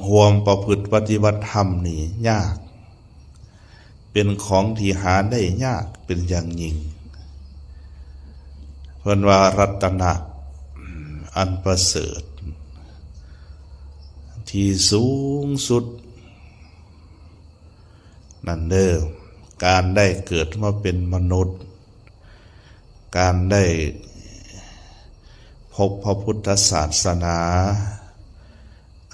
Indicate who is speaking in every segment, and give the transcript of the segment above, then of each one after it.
Speaker 1: ห่วงประพฤติปฏิบัติธรรมนี่ยากเป็นของที่หาได้ยากเป็นอย่างยิ่งเพิ่นว่ารัตนะอันประเสริฐที่สูงสุดนั่นเด้อการได้เกิดมาเป็นมนุษย์การได้พบพระพุทธศาสนา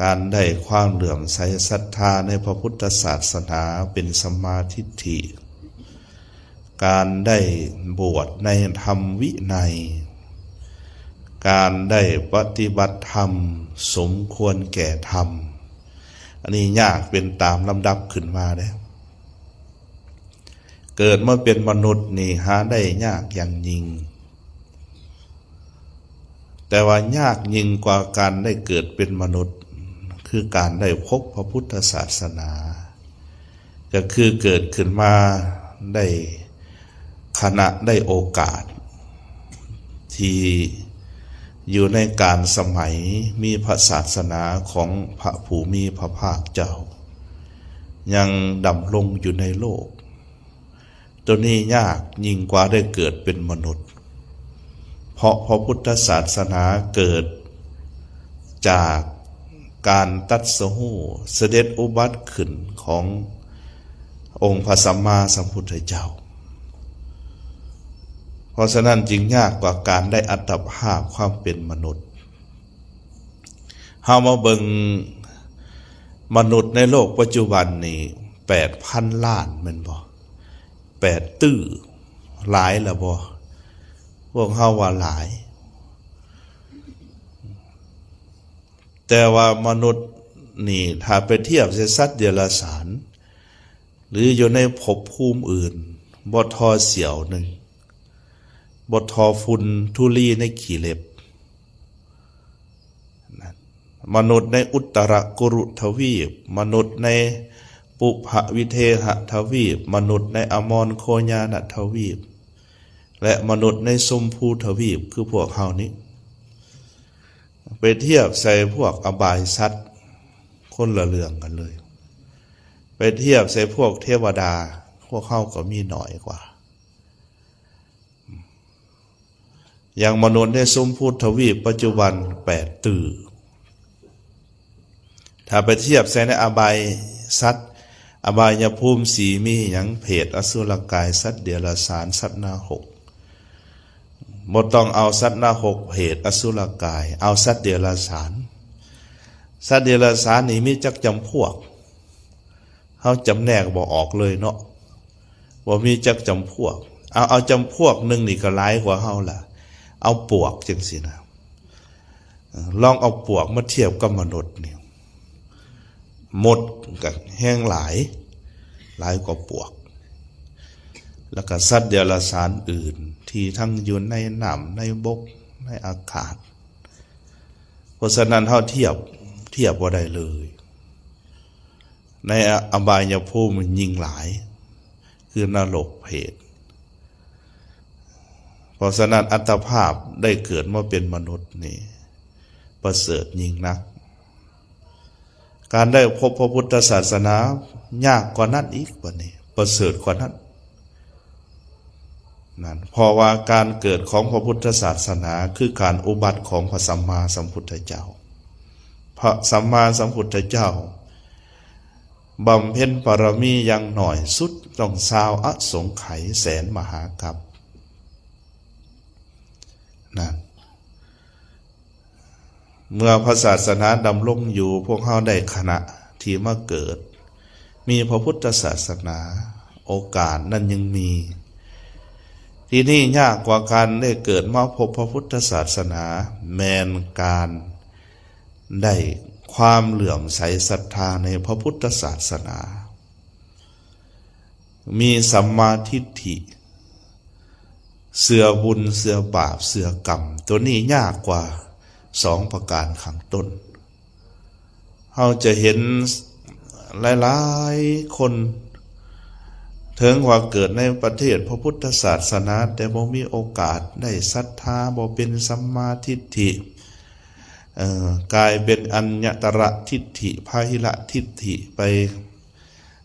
Speaker 1: การได้ความเหลื่อมใสศรัทธาในพระพุทธศาสนาเป็นสัมมาทิฏฐิการได้บวชในธรรมวินัยการได้ปฏิบัติธรรมสมควรแก่ธรรมอันนี้ยากเป็นตามลำดับขึ้นมาเด้เกิดมาเป็นมนุษย์นี่หาได้ยากอย่างยิ่งแต่ว่ายากยิ่งกว่าการได้เกิดเป็นมนุษย์คือการได้พบพระพุทธศาสนาก็คือเกิดขึ้นมาได้ขณะได้โอกาสที่อยู่ในการสมัยมีพระศาสนาของพระผู้มีพระภาคเจ้ายังดำรงอยู่ในโลกตัวนี้ยากยิ่งกว่าได้เกิดเป็นมนุษย์เพราะพระพุทธศาสนาเกิดจากการตรัสรู้เสด็จอุบัติขึ้นขององค์พระสัมมาสัมพุทธเจ้าเพราะฉะนั้นจึงยากกว่าการได้อัตภาพความเป็นมนุษย์เฮามาเบิ่งมนุษย์ในโลกปัจจุบันนี่ 8,000 ล้านแม่นบ่8ตื้อหลายละบ่พวกเฮาว่าหลายแต่ว่ามนุษย์นี่ถ้าไปเทียบกับสัตว์เดรัจฉานหรืออยู่ในภพภูมิอื่นบ่ทอเสียวหนึ่งบ่ทอฝุ่นธุลีในขี้เล็บมนุษย์ในอุตรกุรุทวีปมนุษย์ในปุพวิเทหทวีปมนุษย์ในอมรโคญานทวีปและมนุษย์ในชมพูทวีปคือพวกเฮานี้ไปเทียบใส่พวกอบายสัตว์คนละเรื่องกันเลยไปเทียบใส่พวกเทวดาพวกเฮาก็มีน้อยกว่าอย่างมนุษย์ในชมพูทวีปปัจจุบัน8ตื้อถ้าไปเทียบใส่ในอบายสัตว์อบายภูมิสีมีหยังเพศอสุรกายสัตว์เดรัจฉานสัตว์นรกบ่ต้องเอาสัตว์นรกเพศอสุรกายเอาสัตว์เดรัจฉานสัตว์เดรัจฉานนี่มีจักจำพวกเฮาจำแนกบ่ออกเลยเนาะบ่มีจักจำพวกเอาจำพวกหนึ่งนี่ก็หลายกว่าเฮาล่ะเอาปวกจังสินะลองเอาปวกมาเทียบกับมนุษย์นี่หมดกับแห้งหลายกว่าปวกแล้วก็สัตว์เดรัจฉานอื่นที่ทั้งอยู่ในน้ำในบกในอากาศเพราะฉะนั้นเฮาเทียบบ่ได้เลยในอบายภูมิมันยิ่งหลายคือนรกเปรตเพราะฉะนั้นอัตภาพได้เกิดมาเป็นมนุษย์นี่ประเสริฐยิ่งนักการได้พบพระพุทธศาสนายากกว่านั้นอีกว่านี้ประเสริฐกว่านั้นนั่นเพราะว่าการเกิดของพระพุทธศาสนาคือการอุบัติของพระสัมมาสัมพุทธเจ้าพระสัมมาสัมพุทธเจ้าบำเพ็ญบารมีอย่างหน่อยสุดต้องชาวอสงไขยแสนมหากัปนั่นเมื่อพระศาสนาดำรงอยู่พวกเขาได้ขณะที่มาเกิดมีพระพุทธศาสนาโอกาสนั้นยังมีที่นี่ยากกว่าการได้เกิดมาพบพระพุทธศาสนาแมนการได้ความเหลื่อมใสศรัทธาในพระพุทธศาสนามีสัมมาทิฏฐิเสื่อบุญเสื่อบาปเสื่อกรรมตัวนี้ยากกว่า2ประการข้างต้นเราจะเห็นหลายๆคนถึงว่าเกิดในประเทศพระพุทธศาสนาแต่บ่มีโอกาสได้ศรัทธาบ่เป็นสัมมาทิฏฐิ กลายเป็นอัญญตระทิฏฐิพาหิระทิฏฐิไป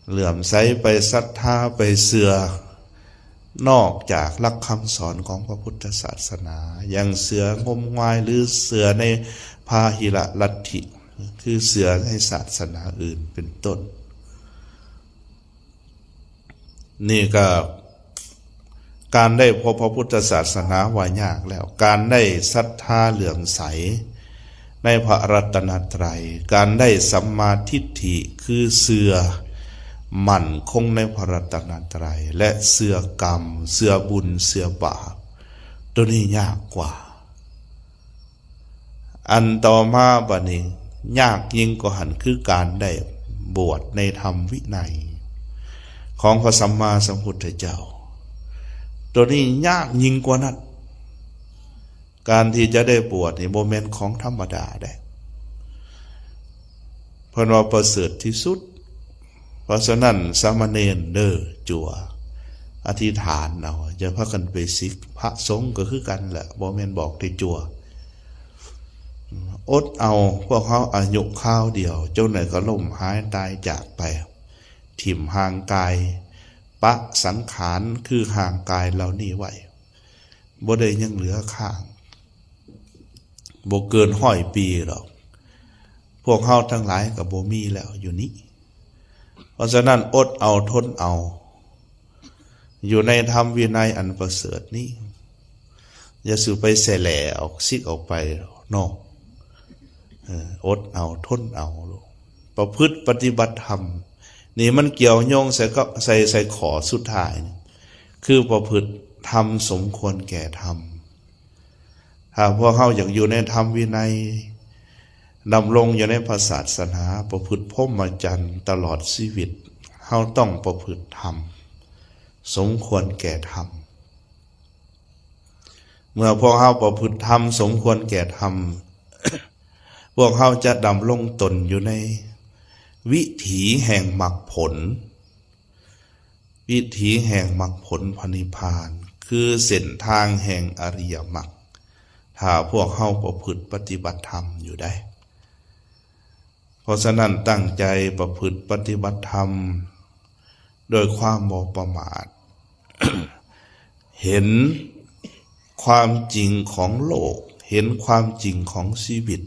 Speaker 1: เหลื่อมใสไปศรัทธาไปเสื่อนอกจากหลักคำสอนของพระพุทธศาสนายังเสืองมงายหรือเสือในพาหิระลัทธิคือเสือในศาสนาอื่นเป็นต้นนี่ก็การได้พบพระพุทธศาสนาว่ายากแล้วการได้ศรัทธาเหลื่อมใสในพระรัตนตรัยการได้สัมมาทิฏฐิคือเสือมั่นคงในพระรัตนตรัยและเสือกรรมเสือบุญเสือบาปตัวนี้ยากกว่าอันต่อมาบัดนี้ยากยิ่งกว่าหันคือการได้บวชในธรรมวินัยของพระสัมมาสัมพุทธเจ้าตัวนี้ยากยิ่งกว่านั้นการที่จะได้บวชนี่โมเมนต์ของธรรมดาได้เพราะว่าประเสริฐที่สุดเพราะฉะนั้นสามเณรเด้อจั่วอธิษฐานเอาจะพากันไปศิกพระสงฆ์ก็คือกันแหละโมเมนต์บอกที่จั่วอดเอาพวกเขาอายุข้าวเดียวเจ้าไหนก็ล่มหายตายจากไปถิ่มห่างกายปะสังขารคือห่างกายเหล่านี้ไว้บ่ได้ยังเหลือข้างบ่เกิน100 ปีหรอกพวกเขาทั้งหลายกับบ่มีแล้วอยู่นี้เพราะฉะนั้นอดเอาทนเอาอยู่ในธรรมวินัยอันประเสริฐนี้อย่าสู่ไปแสแหล่ออกซิกออกไปนอกอดเอาทนเอาประพฤติปฏิบัติธรรมนี่มันเกี่ยวโยงใส่ก็ใส่ขอสุดท้ายคือประพฤติธรรมสมควรแก่ธรรมถ้าพวกเขาอยากอยู่ในธรรมวินัยดำรงอยู่ในพระศาสนาประพฤติพรหมจรรย์ตลอดชีวิตเขาต้องประพฤติธรรมสมควรแก่ธรรมเมื่อพวกเขาประพฤติธรรมสมควรแก่ธรรม พวกเขาจะดำรงตนอยู่ในวิถีแห่งมรรคผลวิถีแห่งมรรคผลพระนิพพานคือเส้นทางแห่งอริยมรรคถ้าพวกเขาประพฤติปฏิบัติธรรมอยู่ได้เพราะฉะนั้นตั้งใจประพฤติปฏิบัติธรรมโดยความบ่ประมาท เห็นความจริงของโลกเห็นความจริงของชีวิต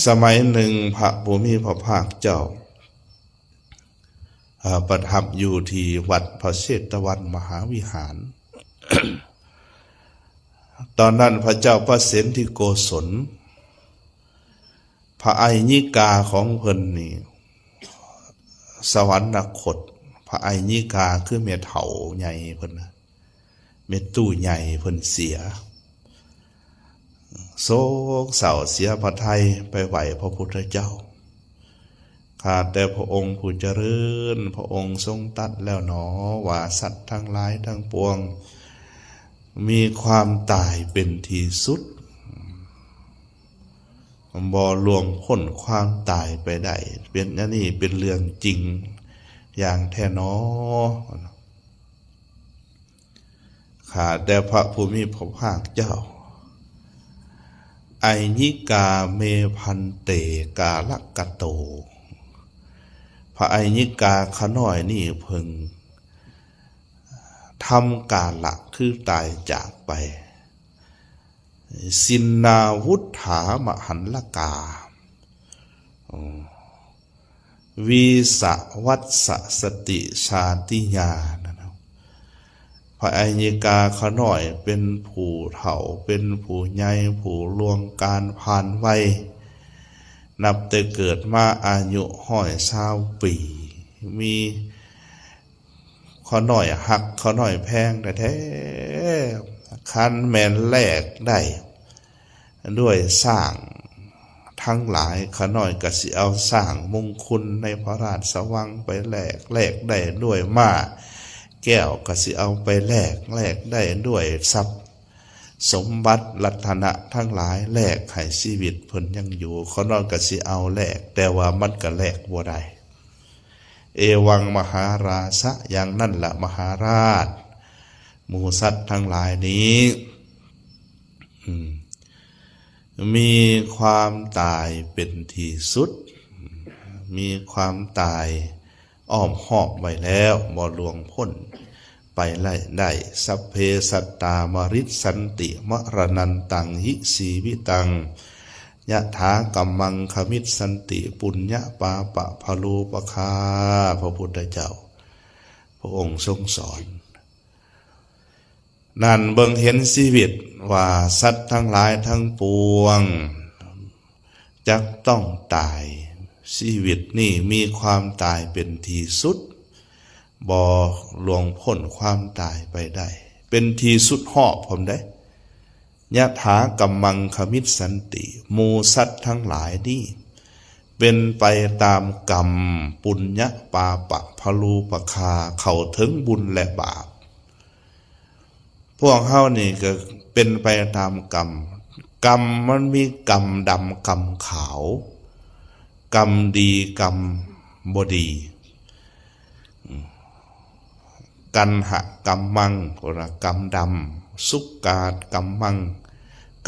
Speaker 1: สมัยหนึ่งพระภูมิพระภาคเจ้าประทับอยู่ที่วัดพระเชตวันมหาวิหาร ตอนนั้นพระเจ้าพระเสนทิโกศลพระไอญิกาของเพิ่นนี่สวรรคตพระไอญิกาคือเมเฒ่าใหญ่เพิ่นเมตู้ใหญ่เพิ่นเสียโศกเศร้าเสียพระทัยไปไหวพระพุทธเจ้าขาดแต่พระองค์ผู้เจริญพระองค์ทรงตรัสแล้วหนอว่าสัตว์ทั้งหลายทั้งปวงมีความตายเป็นที่สุดบ่ล่วงพ้นความตายไปได้เป็นอันนี้เป็นเรื่องจริงอย่างแท้หนอขาดแต่พระภูมิพระภาคเจ้าไอญิกาเมพันเตกาลกะโตพระไอญิกาขน้อยนี่เพิ่งทำกาละคือตายจากไปสินนาวุฒามหันลกาวีสวัตสสติชาติญาณพระไอญิกาขน้อยเป็นผู้เฒ่าเป็นผู้ใหญ่ผู้ล่วงการผ่านวัยนับแต่เกิดมาอายุ120 ปีมีข้อน้อยหักข้อน้อยแพงแต่แท้คันแมนแลกได้ด้วยสร้างทั้งหลายข้อน้อยก็สิเอาสร้างมงคลในพระราชวังไปแลกได้ด้วยม้าแก้วก็สิเอาไปแลกได้ด้วยทรัพย์สมบัติรัตนะทั้งหลายแลกให้ชีวิตเพิ่นยังอยู่ข้อน้อยก็สิเอาแลกแต่ว่ามันก็แลกบ่ได้เอวังมหาราชะอย่างนั่นละมหาราชหมู่สัตว์ทั้งหลายนี้ มีความตายเป็นที่สุดมีความตายอ้อมหอบไว้แล้วบ่ล่วงพ้นไปได้สัพเพสัตตามริสันติมรณันตังหิสีวิตังยะถากัมมังคมิตสันติปุญญาปาปะพะโลปคาพระพุทธเจ้าพระองค์ทรงสอนนั่นเบิ่งเห็นชีวิตว่าสัตว์ทั้งหลายทั้งปวงจักต้องตายชีวิตนี่มีความตายเป็นที่สุดบ่ล่วงพ้นความตายไปได้เป็นที่สุดเหาะผมได้ยะถากัมมังคมิตสันติหมู่สัตว์ทั้งหลายนี่เป็นไปตามกรรมปุญญาปาปะพะลูปคาเข้าถึงบุญและบาปพวกเฮานี่ก็เป็นไปตามกรรมกรรมมันมีกรรมดำกรรมขาวกรรมดีกรรมบ่ดีกันหะกรรมมังกรรมดำสุกาดกรรมมัง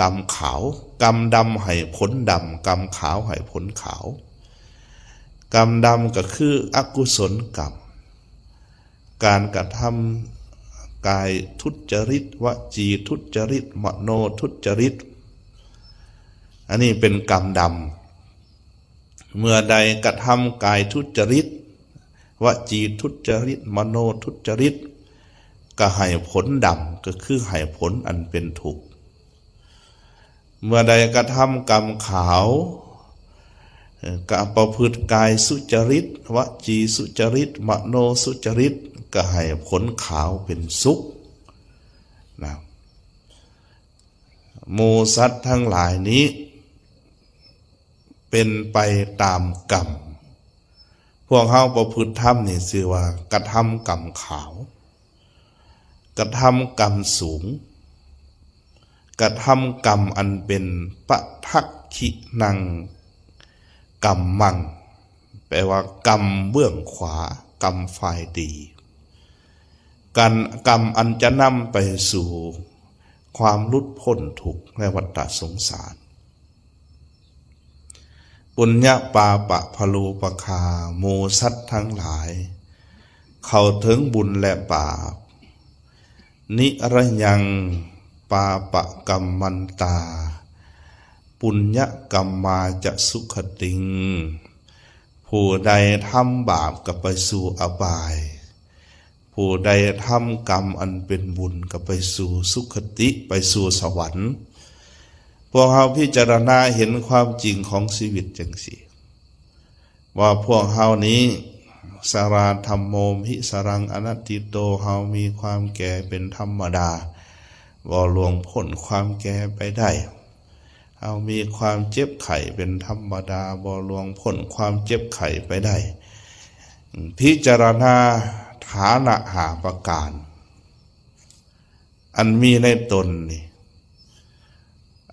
Speaker 1: กรรมขาวกรรมดำให้ผลดำกรรมขาวให้ผลขาวกรรมดำก็คืออกุศลกรรมการกระทำกายทุจริตวจีทุจริตมโนทุจริตอันนี้เป็นกรรมดำเมื่อใดกระทำกายทุจริตวจีทุจริตมโนทุจริตก็ให้ผลดำก็คือให้ผลอันเป็นทุกข์เมื่อใดกระทำกรรมขาวก็ประพฤติกายสุจริตวจีสุจริตมโนสุจริตก็ให้ผลขาวเป็นสุขนะหมู่สัตว์ทั้งหลายนี้เป็นไปตามกรรมพวกเขาประพฤติธรรมนี่ชื่อว่ากระทำกรรมขาวกระทำกรรมสูงกระทำกรรมอันเป็นปะทักขินังกรรมมังแปลว่ากรรมเบื้องขวากรรมฝ่ายดีการกรรมอันจะนำไปสู่ความหลุดพ้นทุกข์ในวัฏสงสารปุญญาปาปะพะโลปคาหมู่สัตว์ทั้งหลายเข้าถึงบุญและบาปนิระยังปาปะกัมมันตาปุญญกัมมาจะสุขติงผู้ใดทำบาปก็ไปสู่อบายผู้ใดทำกรรมอันเป็นบุญก็ไปสู่สุขติไปสู่สวรรค์พวกเฮาพิจารณาเห็นความจริงของชีวิตจังสิว่าพวกเฮานี้สาราธรรมโมหิสรังอนัตติโตเฮามีความแก่เป็นธรรมดาบ่ล่วงพ้นความแก่ไปได้เฮามีความเจ็บไข้เป็นธรรมดาบ่ล่วงพ้นความเจ็บไข้ไปได้พิจารณาฐานะหาประการอันมีในตนนี่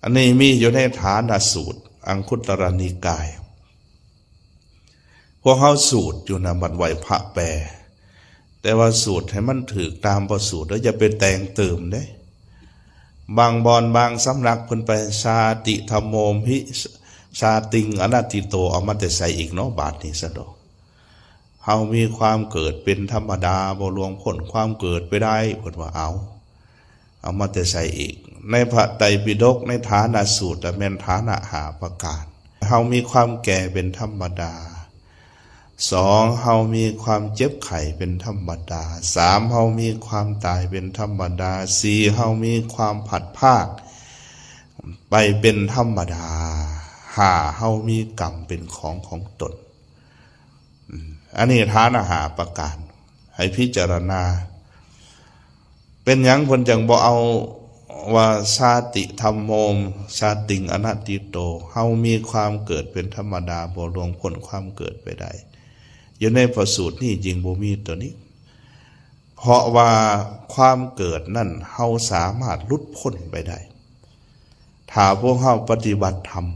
Speaker 1: อันนี้มีอยู่ในฐานะสูตรอังคุตรนิกายพวกเขาสูตรอยู่นะบัดไหวพระแปรแต่ว่าสูตรให้มันถือตามประสูตรแล้วจะไปแต่งเติมได้บางบอนบางสำนักเพิ่นไปชาติธรรมโมหิชาติงอนัตติโตเอามาแต่ใส่อีกเนาะบาทนี้ซะดอกเฮามีความเกิดเป็นธรรมดาบ่ล่วงพ้นความเกิดไปได้เพิ่นว่าเอามาแต่ใส่อีกในพระไตรปิฎกในฐานะสูตรแต่แม่นฐานะหาประการเฮามีความแก่เป็นธรรมดาสองเฮามีความเจ็บไข้เป็นธรรมดาสามเฮามีความตายเป็นธรรมดาสี่เฮามีความผัดภาคไปเป็นธรรมดาห้าเฮามีกรรมเป็นของตนอันนี้ฐานะหาประการให้พิจารณาเป็นหยังเพิ่นจังบ่เอาว่าชาติธรรมโมชาติงอนัตติโตเฮามีความเกิดเป็นธรรมดาบ่ล่วงพ้นความเกิดไปได้อยู่ในพระสูตรนี่จริงบ่มีตัวนี้เพราะว่าความเกิดนั่นเฮาสามารถหลุดพ้นไปได้ถ้าพวกเฮาปฏิบัติธรรม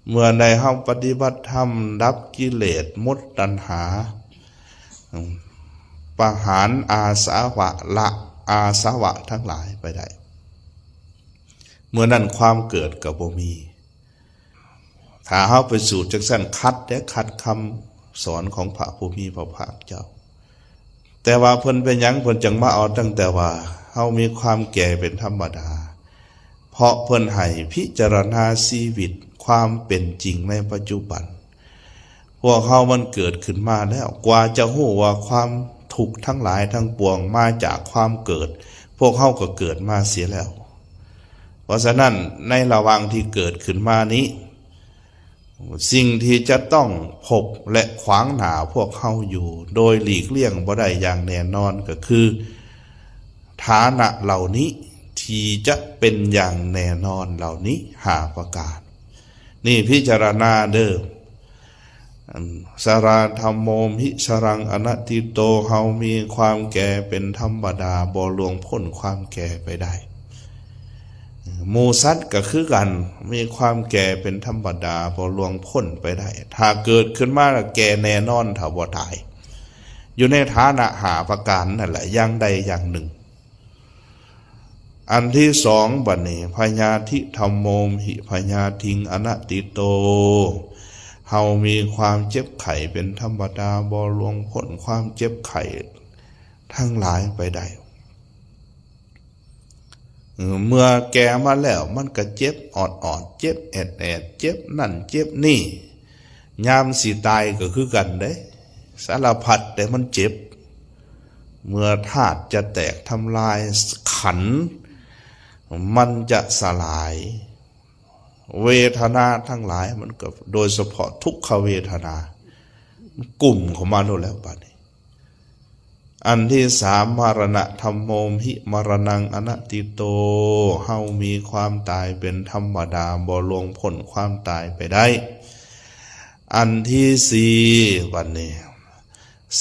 Speaker 1: เมื่อใดเฮาปฏิบัติธรรมดับกิเลสหมดตัณหาประหารอาสวะละอาสวะทั้งหลายไปได้ เมื่อนั้นความเกิดก็บ่มีถ้าเฮาไปสู่จังซั่นคัดคำสอนของพระผู้มีพระภาคเจ้าแต่ว่าเพิ่นเป็นหยังเพิ่นจังมาเอาตั้งแต่ว่าเฮามีความแก่เป็นธรรมดาเพราะเพิ่นให้พิจารณาชีวิตความเป็นจริงในปัจจุบันพวกเฮามันเกิดขึ้นมาแล้วกว่าจะฮู้ว่าความทุกข์ทั้งหลายทั้งปวงมาจากความเกิดพวกเฮาก็เกิดมาเสียแล้วเพราะฉะนั้นในระหว่างที่เกิดขึ้นมานี้สิ่งที่จะต้องพบและขวางหน้าพวกเฮาอยู่โดยหลีกเลี่ยงบ่ได้อย่างแน่นอนก็คือฐานะเหล่านี้ที่จะเป็นอย่างแน่นอนเหล่านี้5ประการนี่พิจารณาเด้อสราธัมโมหิสรังอนัตติโตเฮามีความแก่เป็นธรรมดาบ่ล่วงพ้นความแก่ไปได้หมู่สัตว์ก็คือกันมีความแก่เป็นธรรมดาบ่ล่วงพ้นไปได้ถ้าเกิดขึ้นมาแล้วแก่แน่นอนถ้าบ่ตายอยู่ในฐานะ5ประการนั่นแหละอย่างใดอย่างหนึ่งอันที่สองบัดนี้พญาธิธัมโมหิพญาทิงอนัตติโตเฮามีความเจ็บไข้เป็นธรรมดาบ่ล่วงพ้นความเจ็บไข้ทั้งหลายไปได้เมื่อแก่มาแล้วมันก็เจ็บออดเจ็บแอดเจ็บนั่นเจ็บนี่ยามสิตายก็คือกันเด้สารพัดแต่มันเจ็บเมื่อธาตุจะแตกทำลายขันธ์มันจะสลายเวทนาทั้งหลายมันก็โดยเฉพาะทุกขเวทนากลุ่มของมันแล้วบัดนี้อันที่สามมรณะธัมโมหิมรณังอนัตติโตเฮามีความตายเป็นธรรมดาบ่ล่วงพ้นความตายไปได้อันที่สี่วันนี้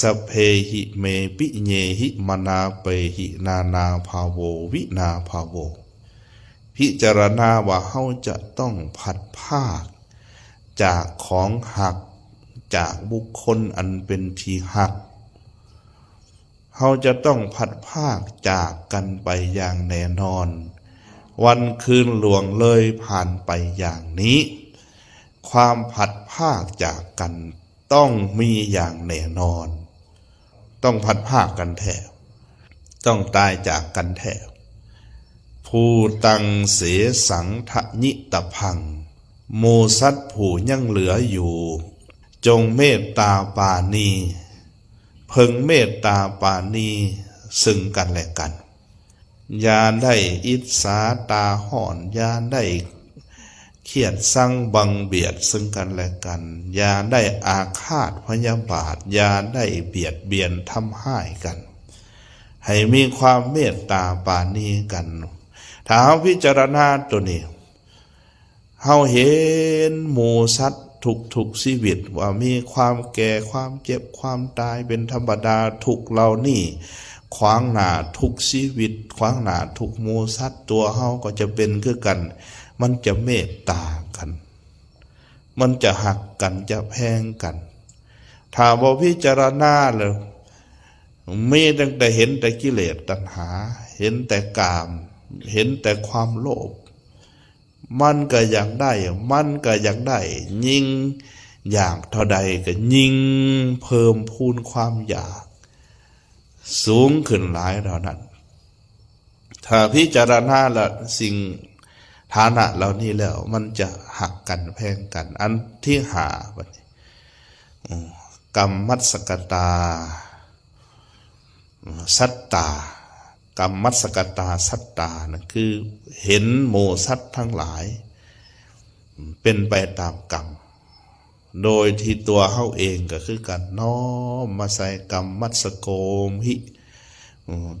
Speaker 1: สัพเพหิเมปิเญหิมนาเปหินานาภาโววินาภาโวพิจารณาว่าเฮาจะต้องผัดภาคจากของหักจากบุคคลอันเป็นที่หักเฮาจะต้องผัดภาคจากกันไปอย่างแน่นอนวันคืนล่วงเลยผ่านไปอย่างนี้ความผัดภาคจากกันต้องมีอย่างแน่นอนต้องผัดภาคกันแท้ต้องตายจากกันแท้ภูตังเสสังทนิตพังโมสัตผู้ยังเหลืออยู่จงเมตตาปาณีเพึงเมตตาปาณีซึ่งกันและกันอย่าได้อิจฉาตาห่อนอย่าได้เขียดสังบังเบียดซึ่งกันและกันอย่าได้อาฆาตพยาบาทอย่าได้เบียดเบียนทำร้ายกันให้มีความเมตตาปาณีกันถ้าเฮาพิจารณาตัวนี้เฮาเห็นหมู่สัตว์ทุกชีวิตว่ามีความแก่ความเจ็บความตายเป็นธรรมดาทุกเหล่านี้ขวางหน้าทุกชีวิตขวางหน้าทุกหมู่สัตว์ตัวเฮาก็จะเป็นคือกันมันจะเมตตากันมันจะหักกันจะแพงกันถ้าบ่พิจารณาแล้วมีตั้งแต่เห็นแต่กิเลสตัณหาเห็นแต่กามเห็นแต่ความโลภมันก็อยากได้ยิ่งอยากเท่าใดก็ยิ่งเพิ่มพูนความอยากสูงขึ้นหลายเท่านั้นถ้าพิจารณาละสิ่งฐานะเหล่านี้แล้วมันจะหักกันแพงกันอันที่หาบัดนี้กรรมมัสสกตาสัตตากรรมมัสสกตาสัตตานะคือเห็นหมู่สัตว์ทั้งหลายเป็นไปตามกรรมโดยที่ตัวเฮาเองก็คือการน้อมมาใส่กรรมมัสสโกมหิ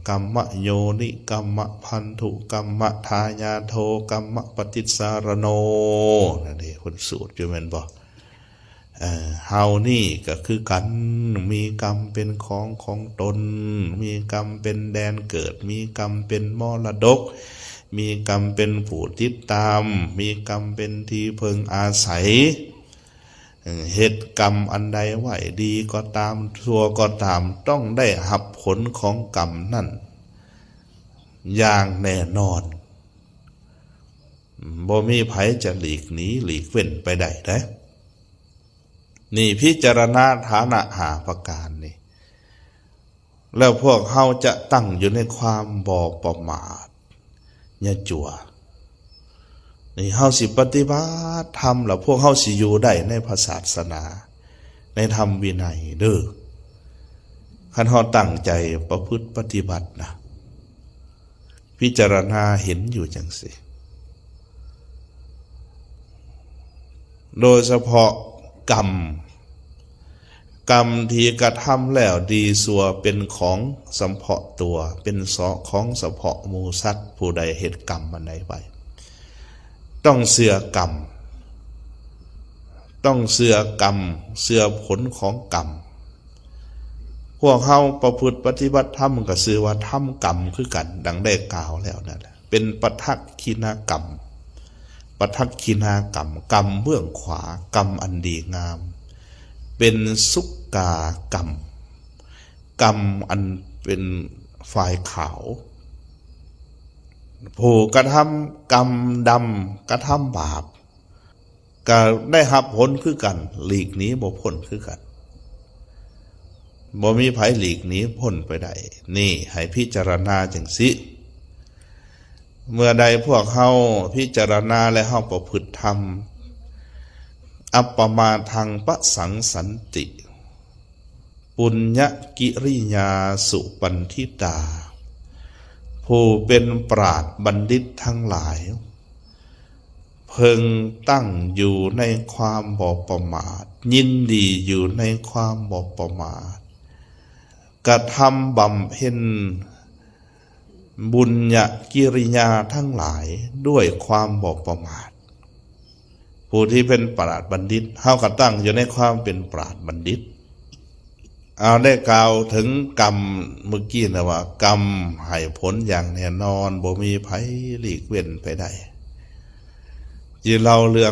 Speaker 1: กัมมะโยนิกัมมะพันธุกัมมะทายาโทกัมมะปฏิสารโนนั่นเองคนสูตรอยู่แม่นบ่เฮานี่ก็คือกันมีกรรมเป็นของตนมีกรรมเป็นแดนเกิดมีกรรมเป็นมรดกมีกรรมเป็นผู้ติดตามมีกรรมเป็นที่พึงอาศัยเหตุกรรมอันใดไหวดีก็ตามชั่วก็ตามต้องได้รับผลของกรรมนั่นอย่างแน่นอน บ่มีไผจะหลีกหนีหลีกเว้นไปได้เด้นี่พิจารณาฐานะหาประการนี่แล้วพวกเฮาจะตั้งอยู่ในความบ่ประมาทอย่าจั่วนี่เฮาสิปฏิบัติธรรมแล้วพวกเฮาสิอยู่ได้ในพระศาสนาในธรรมวินัยเด้อคันเฮาตั้งใจประพฤติปฏิบัตินะพิจารณาเห็นอยู่จังสิโดยเฉพาะกรรมที่กระทำแล้วดีสัวเป็นของสัมเพาะตัวเป็นของสัมเพาะหมู่สัตว์ผู้ใดเหตุกรรมอันใดไปต้องเสื่อกรรมต้องเสื่อกรรมเสื่อผลของกรรมพวกเฮาประพฤติปฏิบัติธรรมก็ชื่อว่าทำกรรมคือกันดังได้กล่าวแล้วนั่นแหละเป็นปทักขิณกรรมปทักขิณกรรมกรรมเบื้องขวากรรมอันดีงามเป็นสุกากรรมกรรมอันเป็นฝ่ายขาวผู้กระทำกรรมดำกระทำบาปก็ได้รับผลคือกันหลีกหนีบ่พ้นคือกันบ่มีไผหลีกหนีพ้นไปได้นี่ให้พิจารณาจังสิเมื่อใดพวกเฮาพิจารณาและเฮาประพฤติธรรมอัปปมาทังปะสังสันติปุญญกิริยาสุปันทิตาผู้เป็นปราชญ์บัณฑิตทั้งหลายเพึงตั้งอยู่ในความบ่ประมาทยินดีอยู่ในความบ่ประมาทกระทำบำเพ็ญบุญญกิริยาทั้งหลายด้วยความบ่ประมาทผู้ที่เป็นปราชญ์บัณฑิตเฮาก็ตั้งอยู่ในความเป็นปราชญ์บัณฑิตเอาได้กล่าวถึงกรรมเมื่อกี้นะว่ากรรมให้ผลอย่างแน่นอนบ่มีไผหลีกเว้นไปได้ที่เราเรื่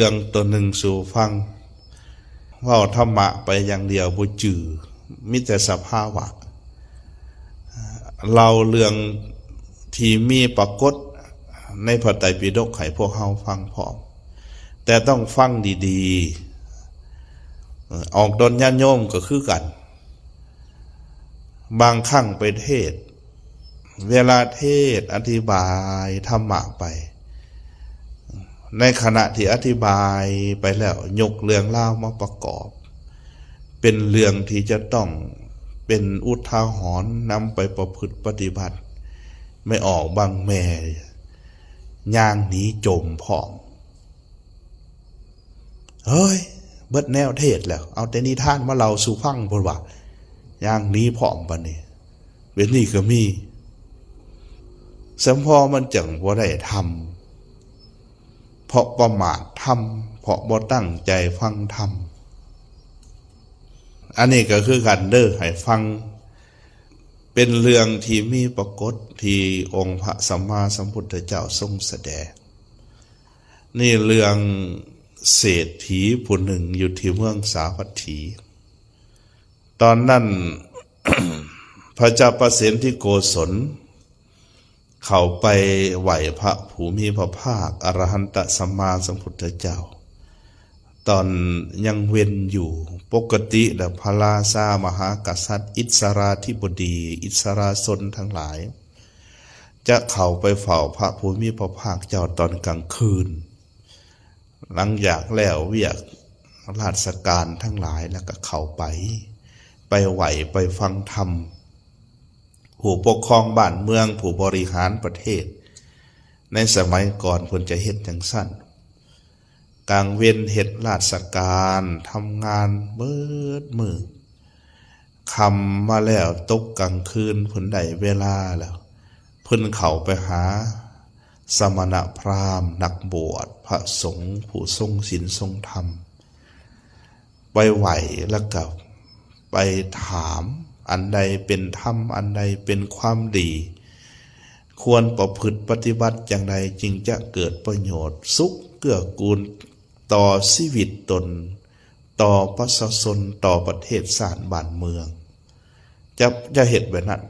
Speaker 1: องตัวหนึ่งสู่ฟังเว้าธรรมะไปอย่างเดียวบ่จื้อมิแต่สภาวะเราเรื่องที่มีปรากฏในพระไตรปิฎกให้พวกเฮาฟังพร้อมแต่ต้องฟังดีๆออกดนญาติโยมก็คือกันบางครั้งไปเทศเวลาเทศอธิบายธรรมะไปในขณะที่อธิบายไปแล้วยกเรื่องเล่ามาประกอบเป็นเรื่องที่จะต้องเป็นอุทาหรณ์นำไปประพฤติปฏิบัติไม่ออกบางแม่ย่างหนีจมพร้อมเฮ้ยเบิดแนวเทศแล้วเอาแต่นิทานมาเล่าสู่ฟังพุ่นว่าย่างหนีพร้อมปานนี้เว้นนี่ก็มีสัมพอมันจังบ่ได้ทำเพราะประมาททำเพราะบ่ตั้งใจฟังธรรมอันนี้ก็คือกันเด้อให้ฟังเป็นเรื่องที่มีปรากฏที่องค์พระสัมมาสัมพุทธเจ้าทรงแสดงนี่เรื่องเศรษฐีผู้หนึ่งอยู่ที่เมืองสาวัตถีตอนนั้น พระเจ้าประสิทธิโกศลเข้าไปไหว้พระผู้มีพระภาคอรหันตสัมมาสัมพุทธเจ้าตอนยังเว้นอยู่ปกติแล้วพระราชามหากษัตริย์อิสราธิบดีอิสราชนทั้งหลายจะเข้าไปเฝ้าพระผู้มีพระภาคเจ้าตอนกลางคืนหลังจากแล้วเวียกราชการทั้งหลายแล้วก็เข้าไปไหวไปฟังธรรมผู้ปกครองบ้านเมืองผู้บริหารประเทศในสมัยก่อนเพิ่นจะเฮ็ดจังซั่นกลางเว้นเฮ็ดราชการทำงานเบิดมื้อค่ำมาแล้วตกกลางคืนเพิ่นได้เวลาแล้วเพิ่นเข้าไปหาสมณพราหมณ์นักบวชพระสงฆ์ผู้ทรงศีลทรงธรรมไปไหวแล้วก็ไปถามอันใดเป็นธรรมอันใดเป็นความดีควรประพฤติปฏิบัติอย่างใดจึงจะเกิดประโยชน์สุขเกื้อกูลต่อชีวิตตนต่อประชาชนต่อประเทศชาติบ้านเมืองจะเห็นแบบนั้น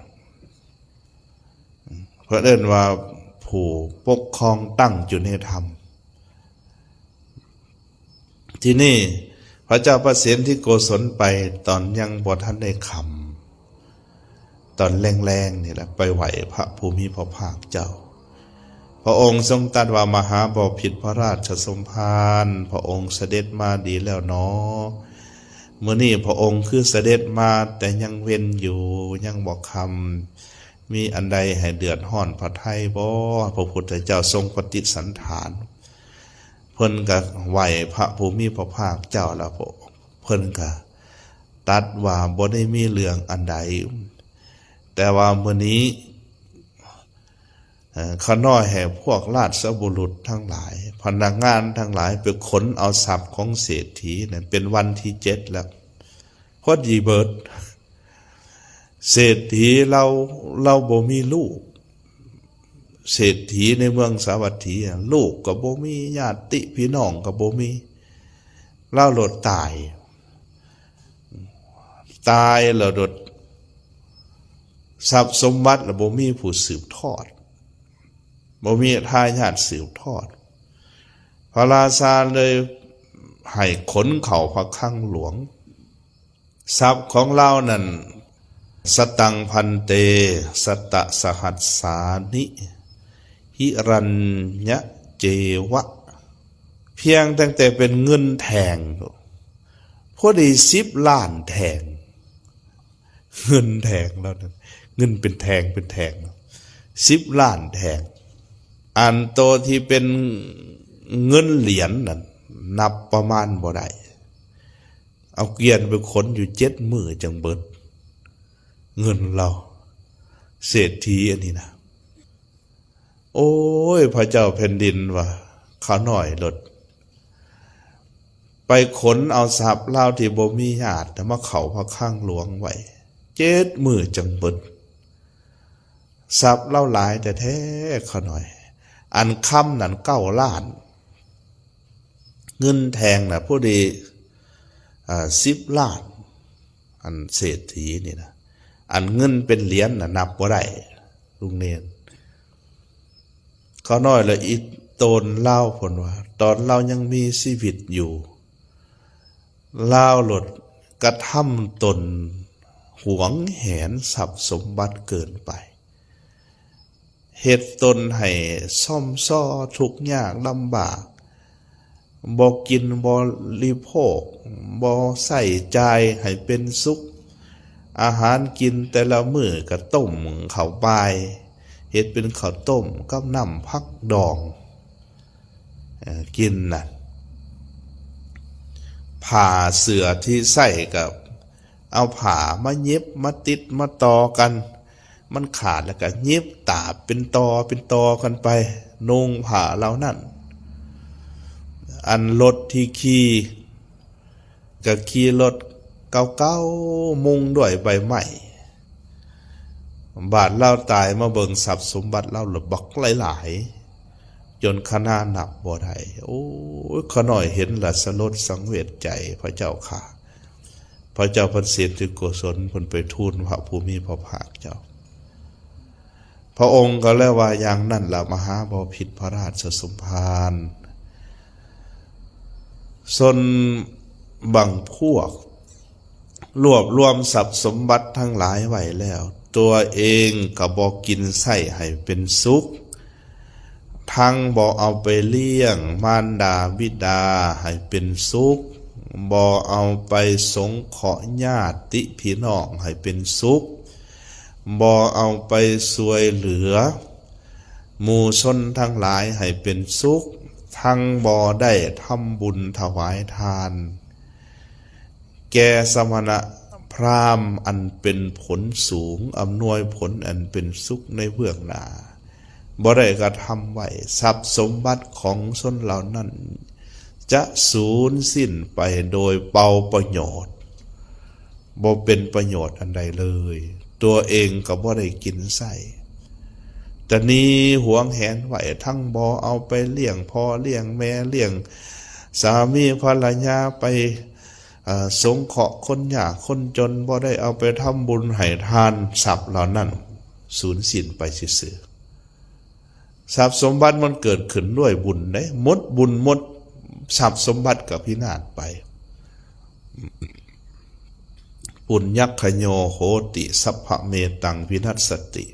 Speaker 1: เพราะเอิ้นว่าผ ผู้ปกครองตั้งอยู่ในธรรมที่นี่พระเจ้าประสิทธิโกศลไปตอนยังบ่ทันได้คำตอนแรงๆนี่แหละไปไหวพระภูมิพระภาคเจ้าพระองค์ทรงตรัสว่ามหาบพิตรพระราชสมภารพระองค์เสด็จมาดีแล้วเนาะเมื่อนี้พระองค์คือเสด็จมาแต่ยังเว้นอยู่ยังบอกคำมีอันใดให้เดือดร้อนพระทัยบ่พระพุทธเจ้าทรงปฏิสันถานเพิ่นก็ไหวพระภูมิพระภาคเจ้าแล้วเพิ่นก็ตัดว่าบ่ได้มีเรื่องอันใดแต่ว่ามื้อนี้ข้าน้อยแห่พวกราชบุรุษทั้งหลายพนักงานทั้งหลายไปขนเอาทรัพย์ของเศรษฐีเนี่ยเป็นวันที่7แล้วพอดีเบิดเศรษฐีเราบ่มีลูกเศรษฐีในเมืองสาวัตถีลูกก็บ่มีญาติพี่น้องก็บ่มีเล่าหลดตายแล้วหลดทรัพย์สมบัติแล้วบ่มีผู้สืบทอดบ่มีทายาทสืบทอดพระราชาเลยให้ขนเข้าพระคลังหลวงทรัพย์ของเรานั่นสตังพันเตสตะสหัสสานิหิรัญญะเจวะเพียงตั้งแต่เป็นเงินแทงพอดี10 ล้านแทงเงินแทงแล้วนั่นเงินเป็นแทง10 ล้านแทงอันโตที่เป็นเงินเหรียญนั่นนับประมาณบ่ได้เอาเกวียนไปขนอยู่7 มื้อจังเบิดเงินเราเศรษฐีอันนี้นะโอ้ยพระเจ้าแผ่นดินว่าข้าน้อยลดไปขนเอาทรัพย์เล่าที่บ่มีญาติมาเข้าพระคลังหลวงไว้7 มื้อจังเบิดทรัพย์เล่าหลายแต่แท้ข้าน้อยอันค่ำนั่น9 ล้านเงินแทงน่ะผู้ดี10 ล้านอันเศรษฐีนี่นะอันเงินเป็นเหรียญน่ะนับบ่ได้ลุงเนรเขาน้อยละอีโตนเล่าผลว่าตอนเรายังมีชีวิตอยู่เล่าหลดกระทำตนหวงแหนทรัพย์สมบัติเกินไปเหตุตนให้ซ่อมซ้อทุกข์ยากลำบากบ่กินบ่ริโภคบ่ใส่ใจให้เป็นสุขอาหารกินแต่ละมื้อก็ต้มข้าวปลายเฮ็ดเป็นข้าวต้มกับน้ำผักดองกินน่ะผ้าเสื่อที่ใส่กับเอาผ้ามาเย็บมาติดมาต่อกันมันขาดแล้วก็เย็บตาเป็นตอกันไปนุ่งผ้าเหล่านั้นอันรถที่ขี่ก็ขี่รถเก่าๆมุงด้วยใบไม้บาดเล่าตายมาเบิ่งทรัพย์สมบัติเล่าระบักหลายๆจนคณะนับบ่ได้โอ้ยขน้อยเห็นละสลดสังเวชใจพระเจ้าค่ะพระเจ้าพันเศรษฐีโกศลเพิ่นไปทูลพระภูมิพระภาคเจ้าพระองค์ก็แล้วว่าอย่างนั้นละมหาบพิตรพระราชสมภารส่วนบางพวกรวบรวมทรัพย์สมบัติทั้งหลายไว้แล้วตัวเองก็บ่กินใส่ให้เป็นสุขทั้งบ่เอาไปเลี้ยงมารดาบิดาให้เป็นสุขบ่เอาไปสงเคราะห์ญาติพี่น้องให้เป็นสุขบ่เอาไปช่วยเหลือหมู่ชนทั้งหลายให้เป็นสุขทั้งบ่ได้ทำบุญถวายทานแก่สมณะพราหมณ์อันเป็นผลสูงอำนวยผลอันเป็นสุขในเบื้องหน้าบ่ได้กระทำไว้ทรัพย์สมบัติของชนเหล่านั้นจะสูญสิ้นไปโดยเปล่าประโยชน์บ่เป็นประโยชน์อันใดเลยตัวเองก็บ่ได้กินใส่แต่นี้หวงแหนไว้ทั้งบ่เอาไปเลี้ยงพ่อเลี้ยงแม่เลี้ยงสามีภรรยาไปสงเคราะห์คนยากคนจนบ่ได้เอาไปทำบุญให้ทานทรัพย์เหล่านั้นสูญสิ้นไปซื่อๆ ทรัพย์สมบัติมันเกิดขึ้นด้วยบุญได้หมดบุญหมดทรัพย์สมบัติกับพินาศไปปุญญัคขโยโหติสัพพะเมตังวินัสสติ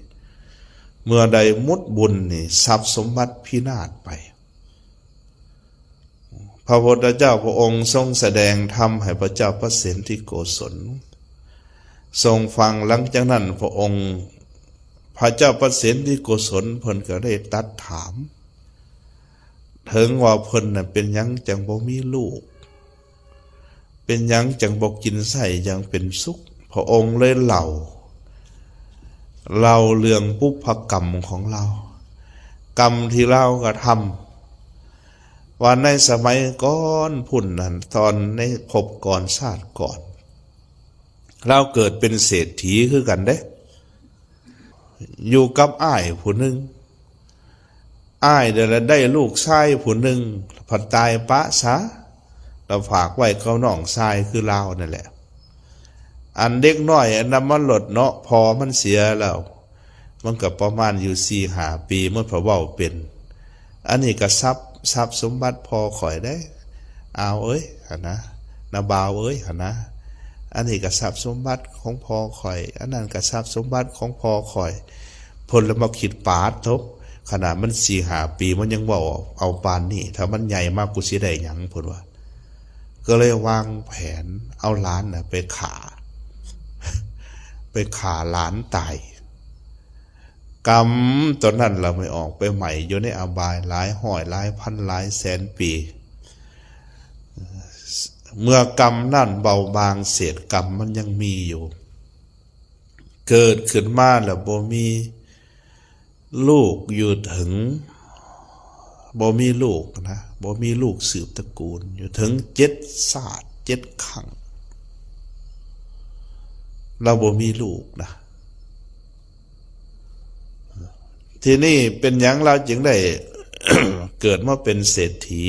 Speaker 1: เมื่อใดมุดบุญนี่ทรัพย์สมบัติพินาศไปพระพุทธเจ้าพระองค์ทรงแสดงธรรมให้พระเจ้าพระเสนที่โกศลทรงฟังหลังจากนั้นพระองค์พระเจ้าพระเสนที่โกศลเพิ่นก็ได้ตัดถามถึงว่าเพิ่นน่ะเป็นหยังจังบ่มีลูกเป็นหยังจังบ่กินไส้ยังเป็นสุขพระองค์เลยเล่าเรื่องปุพพกรรมของเรากรรมที่เรากระทำว่าในสมัยก่อนพุ่นนั้นตอนในภพก่อนชาติก่อนเราเกิดเป็นเศรษฐีคือกันเด้อยู่กับอ้ายผู้หนึ่งอ้ายเดี๋ยวได้ลูกชายผู้หนึ่งผัดตายปะซะเราฝากไว้เขาน้องชายคือเรานั่นแหละอันเด็กน้อยอันนั้นมันหลดเนาะพอมันเสียแล้วมันก็ประมาณอยู่4-5 ปีเมื่อพระเว้าเป็นอันนี้ก็ทรัพย์สมบัติพอข่อยได้เอาเอ้ยหั่นนะนาบ่าวเอ้ยหั่นนะอันนี้ก็ทรัพย์สมบัติของพอข่อยอันนั้นก็ทรัพย์สมบัติของพอข่อยพลละมาคิดปาดทบขนาดมัน4-5 ปีมันยังเว้าเอาปานนี้ถ้ามันใหญ่มากกูสิได้หยังเพิ่นว่าก็เลยวางแผนเอาหลานน่ะไปขาหลานตายกรรมตอนนั้นเราไม่ออกไปใหม่อยู่ในอบายหลายห้อยหลายพันหลายแสนปีเมื่อกรรมนั่นเบาบางเศษกรรมมันยังมีอยู่เกิดขึ้นมาแล้วบ่มีลูกอยู่ถึงบ่มีลูกนะบ่มีลูกสืบตระกูลอยู่ถึง7 ศาสตร์7 ครั้งเราบ่มีลูกนะทีนี้เป็นหยังเราจึงได้ เกิดมาเป็นเศรษฐี